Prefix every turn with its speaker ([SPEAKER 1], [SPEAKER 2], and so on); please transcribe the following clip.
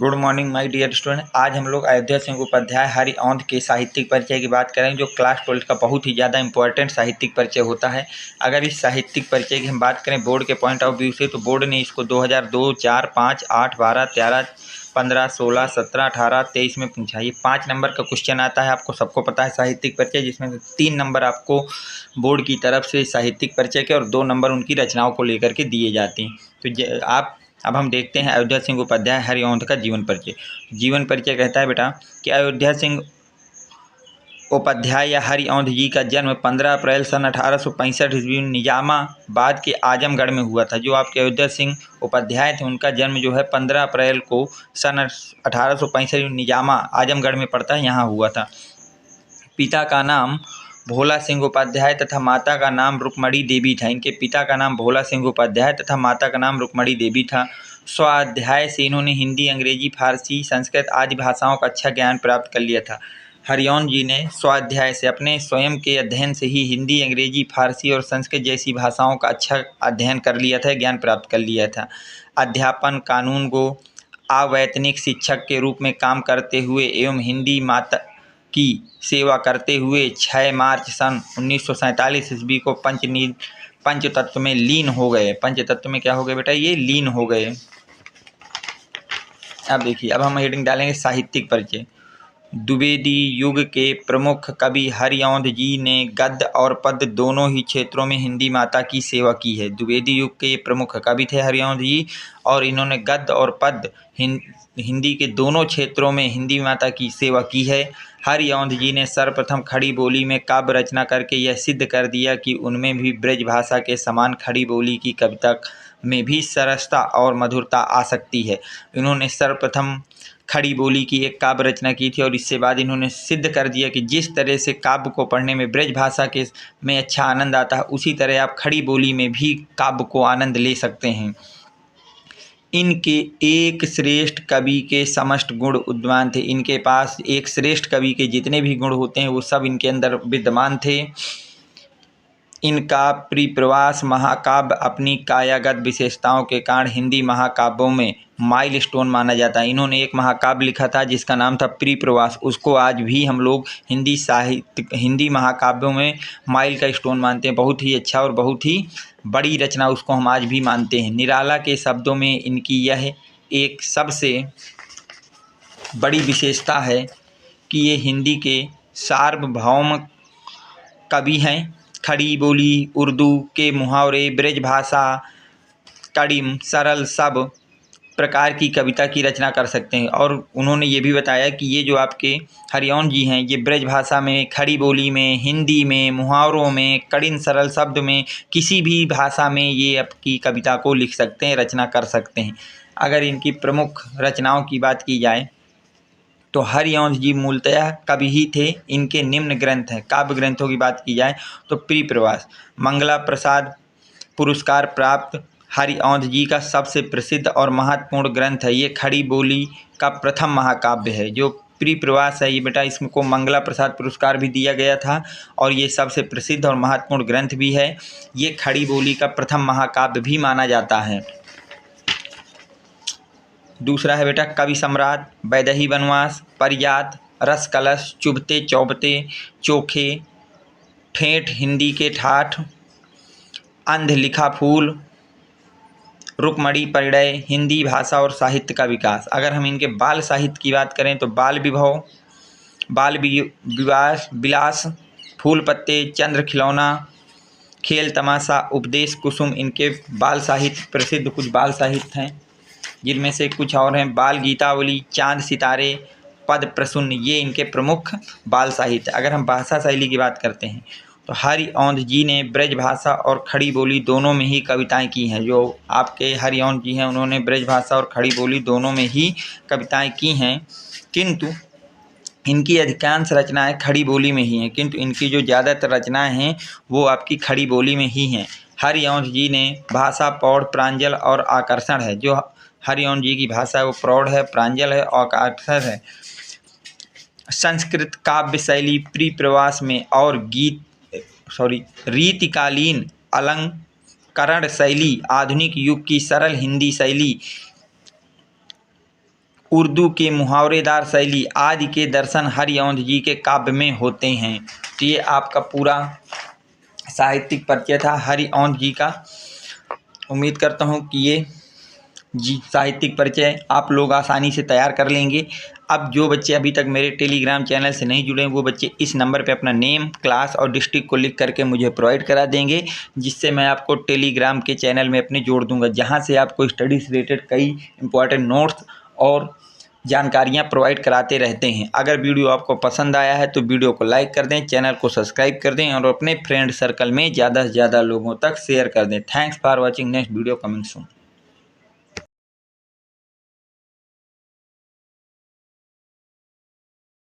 [SPEAKER 1] Good morning my dear student. आज हम लोग अयोध्या सिंह उपाध्याय हरिऔंध के साहित्यिक परिचय की बात करेंगे, जो क्लास 12 का बहुत ही ज़्यादा इंपॉर्टेंट साहित्यिक परिचय होता है। अगर इस साहित्यिक परिचय की हम बात करें बोर्ड के पॉइंट ऑफ व्यू से, तो बोर्ड ने इसको 2002, 4, 5, 8, 12, 13, 15, 16, 17, 18, 23 में पूछा। ये 5 नंबर का क्वेश्चन आता है, आपको सबको पता है साहित्यिक परिचय, जिसमें से 3 नंबर आपको बोर्ड की तरफ से साहित्यिक परिचय के और 2 नंबर उनकी रचनाओं को लेकर के दिए जाते हैं। तो अब हम देखते हैं अयोध्या सिंह उपाध्याय हरिऔंध का जीवन परिचय। जीवन परिचय कहता है बेटा कि अयोध्या सिंह उपाध्याय या हरिऔंध जी का जन्म 15 अप्रैल सन 1865 ईस्वी में निजामाबाद के आजमगढ़ में हुआ था। जो आपके अयोध्या सिंह उपाध्याय थे, उनका जन्म जो है 15 अप्रैल को सन 1865 में निजामा आजमगढ़ में पड़ता है, यहाँ हुआ था। पिता का नाम भोला सिंह उपाध्याय तथा माता का नाम रुक्मणी देवी था। इनके पिता का नाम भोला सिंह उपाध्याय तथा माता का नाम रुक्मणी देवी था। स्वाध्याय से इन्होंने हिंदी, अंग्रेजी, फारसी, संस्कृत आदि भाषाओं का अच्छा ज्ञान प्राप्त कर लिया था। हरिऔंध जी ने स्वाध्याय से अपने स्वयं के अध्ययन से ही हिंदी, अंग्रेजी, फारसी और संस्कृत जैसी भाषाओं का अच्छा अध्ययन कर लिया था, ज्ञान प्राप्त कर लिया था। अध्यापन, कानून को अवैतनिक शिक्षक के रूप में काम करते हुए एवं हिंदी माता की सेवा करते हुए 6 मार्च सन 1947 ईस्वी को पंचतत्व में लीन हो गए। पंचतत्व में क्या हो गए बेटा? ये लीन हो गए। अब देखिए, अब हम हेडिंग डालेंगे साहित्यिक परिचय। द्विवेदी युग के प्रमुख कवि हरिऔंध जी ने गद्य और पद्य दोनों ही क्षेत्रों में हिंदी माता की सेवा की है। द्विवेदी युग के प्रमुख कवि थे हरिऔंध जी, और इन्होंने गद्य और पद्य हिंदी के दोनों क्षेत्रों में हिंदी माता की सेवा की है। हरिऔंध जी ने सर्वप्रथम खड़ी बोली में काव्य रचना करके यह सिद्ध कर दिया कि उनमें भी ब्रज भाषा के समान खड़ी बोली की कविता में भी सरसता और मधुरता आ सकती है। इन्होंने सर्वप्रथम खड़ी बोली की एक काव्य रचना की थी, और इससे बाद इन्होंने सिद्ध कर दिया कि जिस तरह से काव्य को पढ़ने में ब्रज भाषा के में अच्छा आनंद आता है, उसी तरह आप खड़ी बोली में भी काव्य को आनंद ले सकते हैं। इनके एक श्रेष्ठ कवि के समस्त गुण विद्यमान थे। इनके पास एक श्रेष्ठ कवि के जितने भी गुण होते हैं वो सब इनके अंदर विद्यमान थे। इनका परिप्रवास महाकाव्य अपनी कायागत विशेषताओं के कारण हिंदी महाकाव्यों में माइलस्टोन माना जाता है। इन्होंने एक महाकाव्य लिखा था जिसका नाम था परिप्रवास। उसको आज भी हम लोग हिंदी महाकाव्यों में माइल का स्टोन मानते हैं। बहुत ही अच्छा और बहुत ही बड़ी रचना उसको हम आज भी मानते हैं। निराला के शब्दों में इनकी यह एक सबसे बड़ी विशेषता है कि ये हिंदी के सार्वभौम कवि हैं। खड़ी बोली, उर्दू के मुहावरे, ब्रज भाषा, कड़िम, सरल सब प्रकार की कविता की रचना कर सकते हैं। और उन्होंने ये भी बताया कि ये जो आपके हरिऔंध जी हैं, ये ब्रज भाषा में, खड़ी बोली में, हिंदी में, मुहावरों में, कड़िन सरल शब्द में, किसी भी भाषा में ये आपकी कविता को लिख सकते हैं, रचना कर सकते हैं। अगर इनकी प्रमुख रचनाओं की बात की जाए तो हरिऔंध जी मूलतः कवि ही थे। इनके निम्न ग्रंथ हैं। काव्य ग्रंथों की बात की जाए तो परिप्रवास मंगला प्रसाद पुरस्कार प्राप्त हरिऔंध जी का सबसे प्रसिद्ध और महत्वपूर्ण ग्रंथ है। ये खड़ी बोली का प्रथम महाकाव्य है। जो परिप्रवास है ये बेटा, इसको मंगला प्रसाद पुरस्कार भी दिया गया था, और ये सबसे प्रसिद्ध और महत्वपूर्ण ग्रंथ भी है। ये खड़ी बोली का प्रथम महाकाव्य भी माना जाता है। दूसरा है बेटा कवि सम्राट, वैदेही वनवास, परिजात, रस कलश, चुभते चौबते, चोखे, ठेठ हिंदी के ठाठ, अंध लिखा फूल, रुक्मणी परिणय, हिंदी भाषा और साहित्य का विकास। अगर हम इनके बाल साहित्य की बात करें तो बाल विभव, बाल विलास, फूल पत्ते, चंद्र खिलौना, खेल तमाशा, उपदेश कुसुम इनके बाल साहित्य प्रसिद्ध कुछ बाल साहित्य हैं, जिनमें से कुछ और हैं बाल गीतावली, चांद सितारे, पद प्रसून, ये इनके प्रमुख बाल साहित्य। अगर हम भाषा शैली की बात करते हैं तो हरिऔंध जी ने ब्रज भाषा और खड़ी बोली दोनों में ही कविताएं की हैं। जो आपके हरिऔंध जी हैं उन्होंने ब्रज भाषा और खड़ी बोली दोनों में ही कविताएं की हैं, किंतु इनकी अधिकांश रचनाएं खड़ी बोली में ही हैं। किंतु इनकी जो ज़्यादातर रचनाएं हैं वो आपकी खड़ी बोली में ही हैं। हरिऔंध जी ने भाषा प्रौढ़, प्रांजल और आकर्षण है। जो हरिऔंध जी की भाषा है वो प्रौढ़ है, प्रांजल है और आकर्षण है। संस्कृत काव्य शैली परिप्रवास में और रीतिकालीन अलंकरण शैली, आधुनिक युग की सरल हिंदी शैली उर्दू के मुहावरेदार शैली आदि के दर्शन हरिऔंध जी के काव्य में होते हैं। तो ये आपका पूरा साहित्यिक परिचय था हरिऔंध जी का। उम्मीद करता हूँ कि ये साहित्यिक परिचय आप लोग आसानी से तैयार कर लेंगे। अब जो बच्चे अभी तक मेरे टेलीग्राम चैनल से नहीं जुड़े हैं वो बच्चे इस नंबर पे अपना नेम, क्लास और डिस्ट्रिक्ट को लिख करके मुझे प्रोवाइड करा देंगे, जिससे मैं आपको टेलीग्राम के चैनल में अपने जोड़ दूंगा, जहां से आपको स्टडी से रिलेटेड कई इंपॉर्टेंट नोट्स और जानकारियां प्रोवाइड कराते रहते हैं। अगर वीडियो आपको पसंद आया है तो वीडियो को लाइक कर दें, चैनल को सब्सक्राइब कर दें और अपने फ्रेंड सर्कल में ज़्यादा से ज़्यादा लोगों तक शेयर कर दें। Thanks for watching. Next video coming soon.